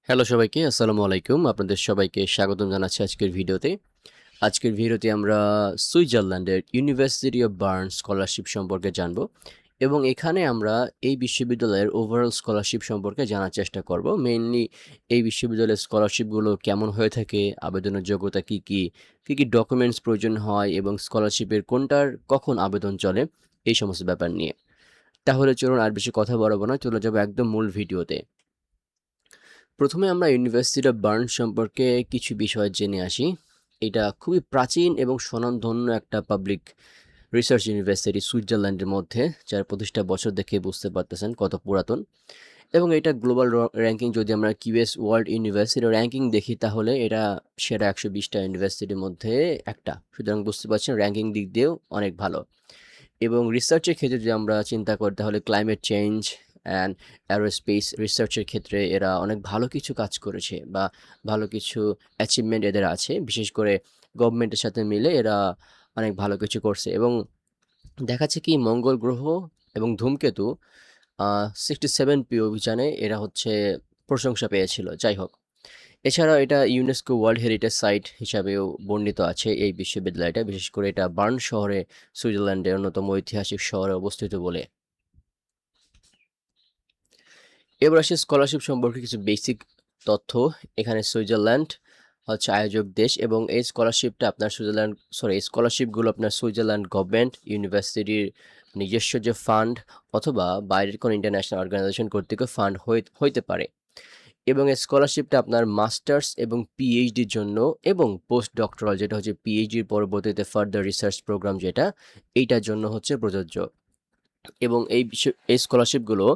Hello সবাইকে, আসসালামু আলাইকুম। আপনাদের সবাইকে স্বাগতম জানাচ্ছি আজকের ভিডিওতে। আজকের ভিডিওতে আমরা সুইজারল্যান্ডের ইউনিভার্সিটি অফ বার্ন স্কলারশিপ সম্পর্কে জানব এবং এখানে আমরা এই বিশ্ববিদ্যালয়ের ওভারঅল স্কলারশিপ সম্পর্কে জানার চেষ্টা করব। মেইনলি এই বিশ্ববিদ্যালয়ের স্কলারশিপগুলো কেমন হয়ে থাকে, আবেদনের যোগ্যতা কী, কী ডকুমেন্টস প্রয়োজন হয় এবং স্কলারশিপের কোনটার কখন আবেদন চলে, এই সমস্ত ব্যাপার নিয়ে। তাহলে চলুন আর বেশি কথা বাড়াবো না, চলে যাবো একদম মূল ভিডিওতে। প্রথমে আমরা ইউনিভার্সিটি অফ বার্ন সম্পর্কে কিছু বিষয় জেনে আসি। এটা খুবই প্রাচীন এবং স্বনামধন্য একটা পাবলিক রিসার্চ ইউনিভার্সিটি সুইজারল্যান্ডের মধ্যে, যার প্রতিষ্ঠা বছর দেখে বুঝতে পারতেছেন কত পুরাতন। এবং এটা গ্লোবাল র্যাঙ্কিং, যদি আমরা কিউএস ওয়ার্ল্ড ইউনিভার্সিটি র্যাঙ্কিং দেখি তাহলে এটা সেরা 120টা ইউনিভার্সিটির মধ্যে একটা। সুতরাং বুঝতে পারছেন র্যাঙ্কিং দিক দিয়েও অনেক ভালো। এবং রিসার্চের ক্ষেত্রে যদি আমরা চিন্তা করি তাহলে ক্লাইমেট চেঞ্জ অ্যান্ড অ্যারোস্পেস রিসার্চের ক্ষেত্রে এরা অনেক ভালো কিছু কাজ করেছে বা ভালো কিছু অ্যাচিভমেন্ট এদের আছে। বিশেষ করে গভর্নমেন্টের সাথে মিলে এরা অনেক ভালো কিছু করছে এবং দেখাচ্ছে কি মঙ্গল গ্রহ এবং ধূমকেতু 67 অভিযানে এরা হচ্ছে প্রশংসা পেয়েছিল। যাই হোক, এছাড়াও এটা ইউনেস্কো ওয়ার্ল্ড হেরিটেজ সাইট হিসাবেও বর্ণিত আছে এই বিশ্ববিদ্যালয়টা, বিশেষ করে এটা বার্ন শহরে, সুইজারল্যান্ডের অন্যতম ঐতিহাসিক শহরে অবস্থিত বলে। এবার আসি স্কলারশিপ সম্পর্কে কিছু বেসিক তথ্য। এখানে সুইজারল্যান্ড হচ্ছে আয়োজক দেশ এবং এই স্কলারশিপটা আপনার এই স্কলারশিপগুলো আপনার সুইজারল্যান্ড গভর্নমেন্ট, ইউনিভার্সিটির নিজস্ব যে ফান্ড অথবা বাইরের কোনো ইন্টারন্যাশনাল অর্গানাইজেশন কর্তৃক ফান্ড হইতে পারে। এবং এই স্কলারশিপটা আপনার মাস্টার্স এবং পিএইচডির জন্য এবং পোস্ট ডক্টরাল, যেটা হচ্ছে পিএইচডির পরবর্তীতে ফার্দার রিসার্চ প্রোগ্রাম, যেটা এইটার জন্য হচ্ছে প্রযোজ্য। এবং এই স্কলারশিপগুলো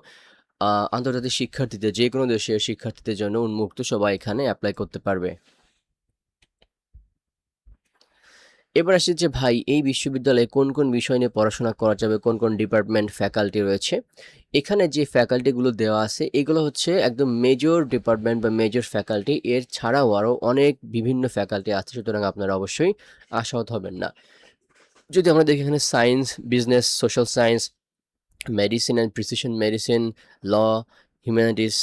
আন্তর্জাতিক শিক্ষার্থীদের, যে কোনো দেশের শিক্ষার্থীদের জন্য উন্মুক্ত, সবাই এখানে অ্যাপ্লাই করতে পারবে। এবার আসি যে ভাই, এই বিশ্ববিদ্যালয়ে কোন কোন বিষয় নিয়ে পড়াশোনা করা যাবে, কোন কোন ডিপার্টমেন্ট ফ্যাকাল্টি রয়েছে। এখানে যে ফ্যাকাল্টিগুলো দেওয়া আছে এগুলো হচ্ছে একদম মেজর ডিপার্টমেন্ট বা মেজর ফ্যাকাল্টি। এর ছাড়াও আরও অনেক বিভিন্ন ফ্যাকাল্টি আছে, সুতরাং আপনারা অবশ্যই আশাহত হবেন না। যদি আমরা দেখি এখানে science, business, social science, medicine and precision medicine, law, humanities,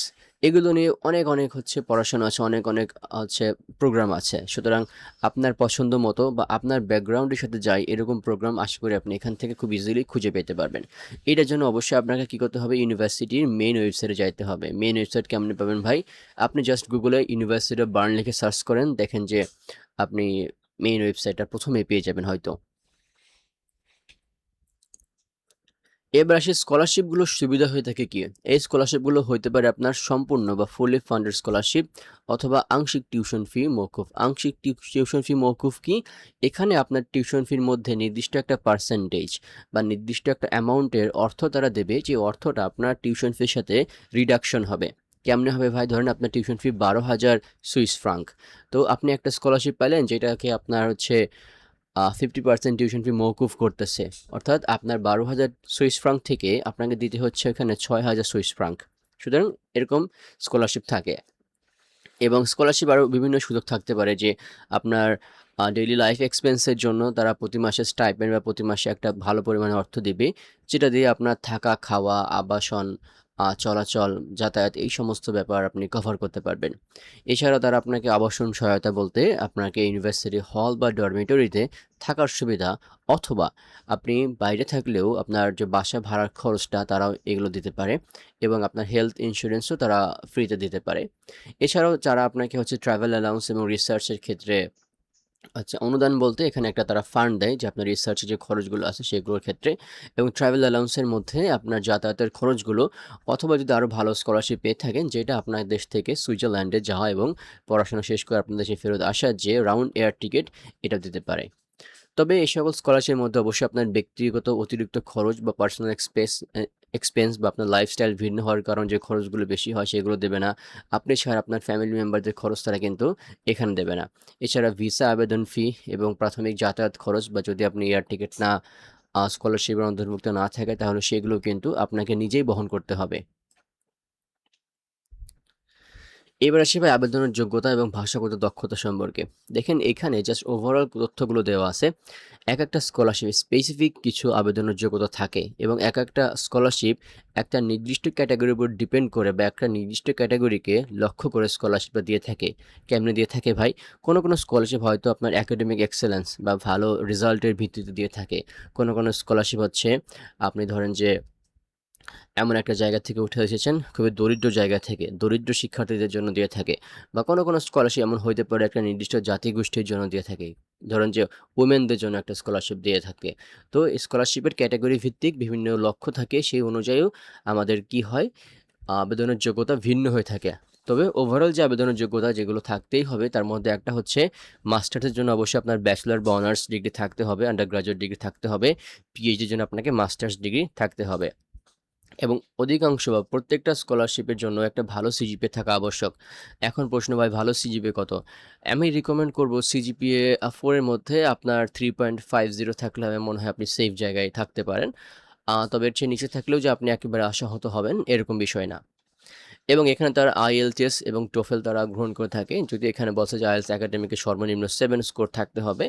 এগুলো নিয়ে অনেক অনেক হচ্ছে পড়াশোনা আছে, অনেক অনেক হচ্ছে প্রোগ্রাম আছে। সুতরাং আপনার পছন্দ মতো বা আপনার ব্যাকগ্রাউন্ডের সাথে যাই এরকম প্রোগ্রাম আশা করি আপনি এখান থেকে খুব ইজিলি খুঁজে পেতে পারবেন। এটার জন্য অবশ্যই আপনাকে কী করতে হবে, ইউনিভার্সিটির মেইন ওয়েবসাইটে যাইতে হবে। মেইন ওয়েবসাইট কেমনে পাবেন ভাই? আপনি জাস্ট গুগলে ইউনিভার্সিটি অফ বার্ন লিখে সার্চ করেন, দেখেন যে আপনি মেইন ওয়েবসাইটটা প্রথমেই পেয়ে যাবেন হয়তো। এবার আসি স্কলারশিপগুলোর সুবিধা হয়ে থাকে কি। এই স্কলারশিপগুলো হইতে পারে আপনার সম্পূর্ণ বা ফুলি ফান্ডেড স্কলারশিপ অথবা আংশিক টিউশন ফি মওকুফ। আংশিক টিউশন ফি মওকুফ কি? এখানে আপনার টিউশন ফির মধ্যে নির্দিষ্ট একটা পার্সেন্টেজ বা নির্দিষ্ট একটা অ্যামাউন্টের অর্থ তারা দেবে, যে অর্থটা আপনার টিউশন ফির সাথে রিডাকশন হবে। কেমনে হবে ভাই? ধরেন আপনার টিউশন ফি 12,000 সুইস ফ্রাঙ্ক। তো আপনি একটা স্কলারশিপ পাইলেন যেটাকে আপনার হচ্ছে 50% টিউশন ফি মওকুফ করতেছে। অর্থাৎ আপনার 12,000 সুইস ফ্রাঙ্ক থেকে আপনাকে দিতে হচ্ছে এখানে 6,000 সুইস ফ্রাঙ্ক। সুতরাং এরকম স্কলারশিপ থাকে। এবং স্কলারশিপ আরও বিভিন্ন সুযোগ থাকতে পারে, যে আপনার ডেইলি লাইফ এক্সপেন্সের জন্য তারা প্রতি মাসে স্টাইপেন্ড বা প্রতি মাসে একটা ভালো পরিমাণে অর্থ দিবে, যেটা দিয়ে আপনার থাকা, খাওয়া, আবাসন, চলাচল, যাতায়াত, এই সমস্ত ব্যাপার আপনি কভার করতে পারবেন। এছাড়াও তারা আপনাকে আবাসন সহায়তা বলতে আপনাকে ইউনিভার্সিটি হল বা ডরমিটরিতে থাকার সুবিধা, অথবা আপনি বাইরে থাকলেও আপনার যে বাসা ভাড়ার খরচটা তারাও এগুলো দিতে পারে এবং আপনার হেলথ ইন্স্যুরেন্সও তারা ফ্রিতে দিতে পারে। এছাড়াও যারা আপনাকে হচ্ছে ট্রাভেল অ্যালাউন্স এবং রিসার্চের ক্ষেত্রে অনুদান বলতে এখানে একটা তারা ফান্ড দেয়, যে আপনার রিসার্চের যে খরচগুলো আছে সেগুলোর ক্ষেত্রে। এবং ট্রাভেল অ্যালাউন্সের মধ্যে আপনার যাতায়াতের খরচগুলো, অথবা যদি আরও ভালো স্কলারশিপ পেয়ে থাকেন, যেটা আপনার দেশ থেকে সুইজারল্যান্ডে যাওয়া এবং পড়াশোনা শেষ করে আপনার দেশে ফেরত আসার যে রাউন্ড এয়ার টিকিট, এটা দিতে পারে। তবে এই সকল স্কলারশিপের মধ্যে অবশ্যই আপনার ব্যক্তিগত অতিরিক্ত খরচ বা পার্সোনাল এক্সপেন্স বা আপনার লাইফস্টাইল ভিন্ন হওয়ার কারণে যে খরচগুলো বেশি হয় সেগুলো দেবে না। আপনি ছাড়া আপনার ফ্যামিলি মেম্বারদের খরচ তারা কিন্তু এখানে দেবে না। এছাড়া ভিসা আবেদন ফি এবং প্রাথমিক যাতায়াত খরচ, বা যদি আপনি এয়ার টিকিট না স্কলারশিপের অন্তর্ভুক্ত না থাকে তাহলে সেগুলো কিন্তু আপনাকে নিজেই বহন করতে হবে। এবার আসি ভাই আবেদনের যোগ্যতা এবং ভাষাগত দক্ষতা সম্পর্কে। দেখেন এখানে জাস্ট ওভারঅল তথ্যগুলো দেওয়া আছে। একেকটা স্কলারশিপ স্পেসিফিক কিছু আবেদনের যোগ্যতা থাকে এবং একেকটা স্কলারশিপ একটা নির্দিষ্ট ক্যাটেগরির উপর ডিপেন্ড করে বা একটা নির্দিষ্ট ক্যাটেগরিকে লক্ষ্য করে স্কলারশিপটা দিয়ে থাকে। কেমনে দিয়ে থাকে ভাই? কোনো স্কলারশিপ হয়তো আপনার একাডেমিক এক্সেলেন্স বা ভালো রেজাল্টের ভিত্তিতে দিয়ে থাকে। কোনো স্কলারশিপ হচ্ছে আপনি ধরেন যে এমন একটা জায়গা থেকে উঠে এসেছেন, খুবই দরিদ্র জায়গা থেকে, দরিদ্র শিক্ষার্থীদের জন্য দিয়ে থাকে বা কোনো স্কলারশিপ এমন হইতে পারে একটা নির্দিষ্ট জাতিগোষ্ঠীর জন্য দিয়ে থাকে। ধরেন যে উমেনদের জন্য একটা স্কলারশিপ দিয়ে থাকে। তো স্কলারশিপের ক্যাটেগরি ভিত্তিক বিভিন্ন লক্ষ্য থাকে, সেই অনুযায়ীও আমাদের কি হয় আবেদনের যোগ্যতা ভিন্ন হয়ে থাকে। তবে ওভারঅল যে আবেদনের যোগ্যতা যেগুলো থাকতেই হবে তার মধ্যে একটা হচ্ছে মাস্টার্সের জন্য অবশ্যই আপনার ব্যাচেলর বা অনার্স ডিগ্রি থাকতে হবে, আন্ডার গ্রাজুয়েট ডিগ্রি থাকতে হবে, পিএইচডির জন্য আপনাকে মাস্টার্স ডিগ্রি থাকতে হবে। এবং অধিকাংশ বা প্রত্যেকটা স্কলারশিপের জন্য একটা ভালো সিজিপিএ থাকা আবশ্যক। এখন প্রশ্ন ভাই ভালো সিজিপিএ কত? আমি রিকমেন্ড করব সিজিপিএ 4 এর মধ্যে আপনার 3.50 থাকলে আমার মনে হয় আপনি সেফ জায়গায় থাকতে পারেন। তবে এর চেয়ে নিচে থাকলেও যে আপনি একেবারে আশাহত হবেন এরকম বিষয় না। এবং এখানে তারা আইএলটিএস এবং টোফেল তারা গ্রহণ করে থাকে। যদি এখানে বলছে যে আইএলটিএস একাডেমিকে সর্বনিম্ন 7 স্কোর থাকতে হবে।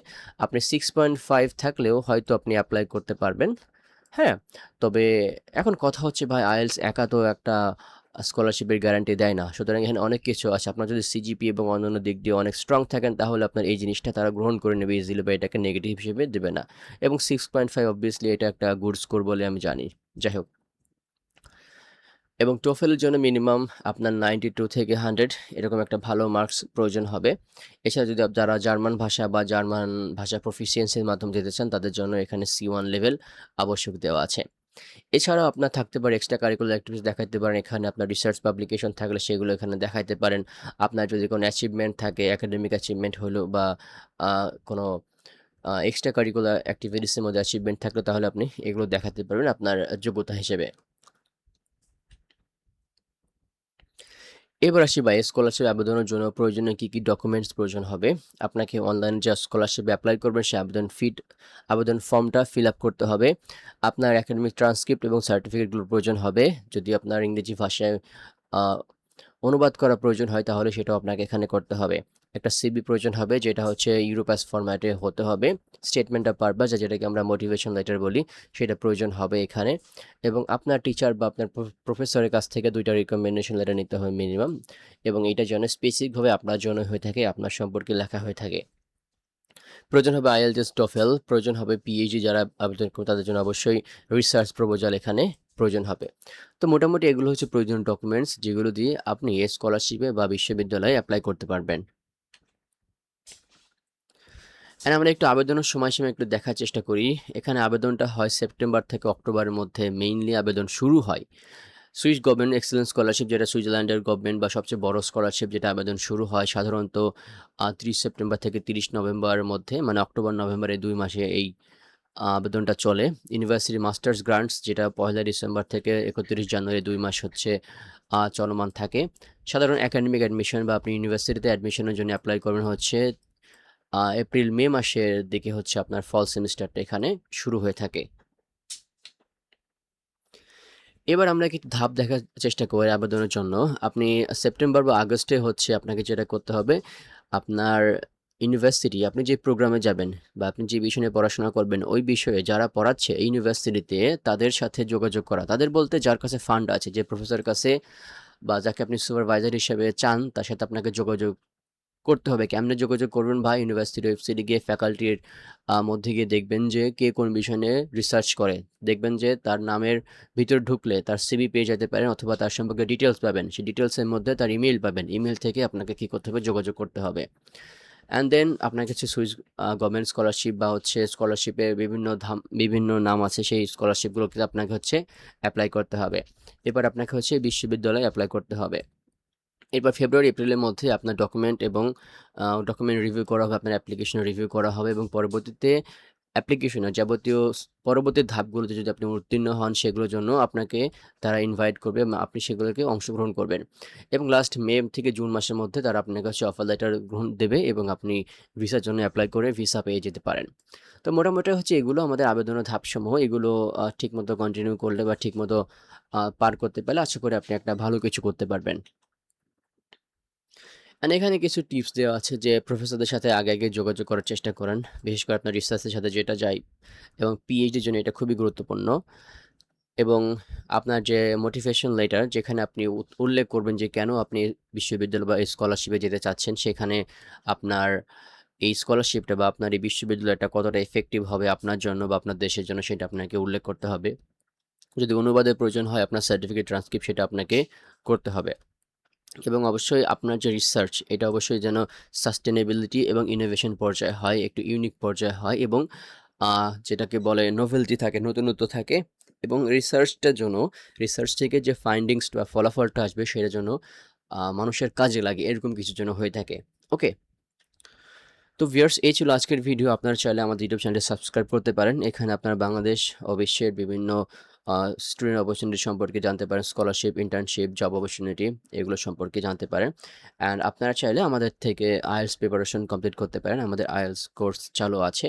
আপনি 6.5 থাকলেও হয়তো আপনি এপ্লাই করতে পারবেন। হ্যাঁ, তবে এখন কথা হচ্ছে ভাই আইএলটিএস একা তো একটা স্কলারশিপের গ্যারান্টি দেয় না। সুতরাং এখানে অনেক কিছু আছে। আপনার যদি সিজিপি এবং অন্যান্য দিক দিয়ে অনেক স্ট্রং থাকেন তাহলে আপনার এই জিনিসটা তারা গ্রহণ করে নেবে ইজিলি বা এটাকে নেগেটিভ হিসেবে দেবে না। এবং 6.5 অবভিয়াসলি এটা একটা গুড স্কোর বলে আমি জানি। যাই হোক। এবং টোফেলের জন্য মিনিমাম আপনার 92 থেকে 100 এরকম একটা ভালো মার্কস প্রয়োজন হবে। এছাড়া যদি যারা জার্মান ভাষা বা জার্মান ভাষা প্রফিসিয়েন্সির মাধ্যমে যেতে চান তাদের জন্য এখানে C1 লেভেল আবশ্যক দেওয়া আছে। এছাড়াও আপনার থাকতে পারে এক্সট্রা কারিকুলার অ্যাক্টিভিটিস দেখাইতে পারেন এখানে আপনার রিসার্চ পাবলিকেশন থাকলে সেগুলো এখানে দেখাইতে পারেন। আপনার যদি কোনো অ্যাচিভমেন্ট থাকে একাডেমিক অ্যাচিভমেন্ট হলো বা কোনো এক্সট্রা কারিকুলার অ্যাক্টিভিটিসের মধ্যে অ্যাচিভমেন্ট থাকলে তাহলে আপনি এগুলো দেখাতে পারবেন আপনার যোগ্যতা হিসেবে। এবার আসি ভাই স্কলারশিপ আবেদনের জন্য প্রয়োজনীয় কী ডকুমেন্টস প্রয়োজন হবে। আপনাকে অনলাইনে যে স্কলারশিপে অ্যাপ্লাই করবেন সে আবেদন ফর্মটা ফিল আপ করতে হবে। আপনার একাডেমিক ট্রান্সক্রিপ্ট এবং সার্টিফিকেটগুলোর প্রয়োজন হবে। যদি আপনার ইংরেজি ভাষায় আ অনুবাদ করা প্রয়োজন হয় তাহলে সেটাও আপনাকে এখানে করতে হবে। একটা সিভি প্রয়োজন হবে যেটা হচ্ছে ইউরোপাস ফরম্যাটে হতে হবে। স্টেটমেন্ট অফ পারপাস যেটাকে আমরা মোটিভেশন লেটার বলি সেটা প্রয়োজন হবে এখানে। এবং আপনার টিচার বা আপনার প্রফেসরের কাছ থেকে ২ টা রিকমেন্ডেশন লেটার নিতে হবে মিনিমাম। এবং এইটা যেন স্পেসিফিকভাবে আপনার জন্য হয়ে থাকে, আপনার সম্পর্কে লেখা হয়ে থাকে। প্রয়োজন হবে আইএলটিএস, টোফেল, প্রয়োজন হবে পিএইচডি যারা আবেদন করবে তাদের জন্য অবশ্যই রিসার্চ প্রপোজাল এখানে প্রয়োজন হবে। তো মোটামুটি এগুলো হচ্ছে প্রয়োজনীয় ডকুমেন্টস যেগুলো দিয়ে আপনি স্কলারশিপে বা বিশ্ববিদ্যালয়ে অ্যাপ্লাই করতে পারবেন। এন্ড আমরা একটু আবেদনের সময়সীমা একটু দেখার চেষ্টা করি। এখানে আবেদনটা হয় সেপ্টেম্বর থেকে অক্টোবরের মধ্যে মেইনলি আবেদন শুরু হয়। সুইস গভর্নমেন্ট এক্সেলেন্স স্কলারশিপ যেটা সুইজারল্যান্ডের গভর্নমেন্ট বা সবচেয়ে বড় স্কলারশিপ যেটা আবেদন শুরু হয় সাধারণত ৩০ সেপ্টেম্বর থেকে ৩০ নভেম্বরের মধ্যে মানে অক্টোবর নভেম্বর এই ২ মাসে এই আবেদনটা চলে। ইউনিভার্সিটি মাস্টার্স গ্রান্টস যেটা ১লা ডিসেম্বর থেকে ৩১ জানুয়ারি ২ মাস হচ্ছে চলমান থাকে। সাধারণ একাডেমিক অ্যাডমিশন বা আপনি ইউনিভার্সিটিতে অ্যাডমিশনের জন্য এপ্লাই করবেন হচ্ছে এপ্রিল-মে মাসের দিকে হচ্ছে আপনার ফল সেমিস্টারটা এখানে শুরু হয়ে থাকে। এবার আমরা কিছু ধাপ দেখার চেষ্টা করি আবেদনের জন্য। আপনি সেপ্টেম্বর বা আগস্টে হচ্ছে আপনাকে যেটা করতে হবে, আপনার ইউনিভার্সিটি আপনি যে প্রোগ্রামে যাবেন বা আপনি যে বিষয় নিয়ে পড়াশোনা করবেন, ওই বিষয়ে যারা পড়াচ্ছে এই ইউনিভার্সিটিতে তাদের সাথে যোগাযোগ করা। তাদের বলতে যার কাছে ফান্ড আছে, যে প্রফেসরের কাছে বা যাকে আপনি সুপারভাইজার হিসেবে চান, তার সাথে আপনাকে যোগাযোগ করতে হবে। কেমনে যোগাযোগ করবেন ভাই? ইউনিভার্সিটির ওয়েবসাইটে গিয়ে ফ্যাকাল্টির মধ্যে গিয়ে দেখবেন যে কে কোন বিষয় নিয়ে রিসার্চ করে। দেখবেন যে তার নামের ভিতরে ঢুকলে তার সিভি পেয়ে যেতে পারেন অথবা তার সম্পর্কে ডিটেইলস পাবেন। সেই ডিটেইলসের মধ্যে তার ইমেইল পাবেন। ইমেইল থেকে আপনাকে কি করতে হবে? যোগাযোগ করতে হবে। অ্যান্ড দেন আপনার কাছে সুইস গভর্নমেন্ট স্কলারশিপ বা হচ্ছে স্কলারশিপের বিভিন্ন নাম আছে সেই স্কলারশিপগুলোকে আপনাকে হচ্ছে এপ্লাই করতে হবে। এবার আপনাকে হচ্ছে বিশ্ববিদ্যালয়ে এপ্লাই করতে হবে। এরপর ফেব্রুয়ারি-এপ্রিলের মধ্যে আপনার ডকুমেন্ট এবং ডকুমেন্ট রিভিউ করা হবে, আপনার অ্যাপ্লিকেশন রিভিউ করা হবে এবং পরবর্তীতে অ্যাপ্লিকেশনের যাবতীয় পরবর্তী ধাপগুলোতে যদি আপনি উত্তীর্ণ হন সেগুলোর জন্য আপনাকে তারা ইনভাইট করবে এবং আপনি সেগুলোকে অংশগ্রহণ করবেন। এবং লাস্ট মে থেকে জুন মাসের মধ্যে তারা আপনার কাছে অফার লেটার দেবে এবং আপনি ভিসার জন্য এপ্লাই করে ভিসা পেয়ে যেতে পারেন। তো মোটামুটি হচ্ছে এগুলো আমাদের আবেদনের ধাপসমূহ। এগুলো ঠিকমতো কন্টিনিউ করলে বা ঠিকমতো পার করতে পারলে আশা করি আপনি একটা ভালো কিছু করতে পারবেন। অ্যান্ড এখানে কিছু টিপস দেওয়া আছে যে প্রফেসরদের সাথে আগে যোগাযোগ করার চেষ্টা করেন। বিশেষ করে আপনার রিসার্চের সাথে যেটা যায় এবং পিএইচডির জন্য এটা খুবই গুরুত্বপূর্ণ। এবং আপনার যে মোটিভেশন লেটার যেখানে আপনি উল্লেখ করবেন যে কেন আপনি বিশ্ববিদ্যালয় বা এই স্কলারশিপে যেতে চাচ্ছেন, সেখানে আপনার এই স্কলারশিপটা বা আপনার এই বিশ্ববিদ্যালয়টা কতটা ইফেক্টিভ হবে আপনার জন্য বা আপনার দেশের জন্য সেটা আপনাকে উল্লেখ করতে হবে। যদি অনুবাদের প্রয়োজন হয় আপনার সার্টিফিকেট ট্রান্সক্রিপ্ট সেটা আপনাকে করতে হবে। এবং অবশ্যই আপনার যে রিসার্চ এটা অবশ্যই যেন সাস্টেনেবিলিটি এবং ইনোভেশন পর্যায়ে হয়, একটু ইউনিক পর্যায়ে হয় এবং যেটাকে বলে নোভেলটি থাকে, নতুনত্ব থাকে এবং রিসার্চটার জন্য রিসার্চ থেকে যে ফাইন্ডিংস বা ফলাফলটা আসবে সেটা যেন মানুষের কাজে লাগে এরকম কিছুর জন্য হয়ে থাকে। ওকে? তো ভিউয়ার্স এই ছিল আজকের ভিডিও। আপনারা চাইলে আমাদের ইউটিউব চ্যানেলটি সাবস্ক্রাইব করতে পারেন। এখানে আপনারা বাংলাদেশ ও বিশ্বের বিভিন্ন স্টুডেন্ট অপরচুনিটি সম্পর্কে জানতে পারেন। স্কলারশিপ, ইন্টার্নশিপ, জব অপরচুনিটি এগুলো সম্পর্কে জানতে পারেন। অ্যান্ড আপনারা চাইলে আমাদের থেকে আইএলটিএস প্রিপারেশন কমপ্লিট করতে পারেন। আমাদের আইএলটিএস কোর্স চালু আছে।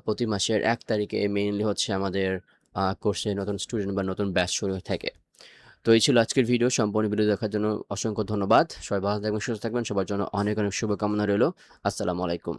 প্রতি মাসের ১ তারিখে মেইনলি হচ্ছে আমাদের কোর্সে নতুন স্টুডেন্ট বা নতুন ব্যাচ শুরু হয়ে থাকে। তো এই ছিল আজকের ভিডিও। সম্পূর্ণ ভিডিও দেখার জন্য অসংখ্য ধন্যবাদ। সবাই ভালো থাকবেন, সুস্থ থাকবেন। সবার জন্য অনেক শুভকামনা রইলো। আসসালামু আলাইকুম।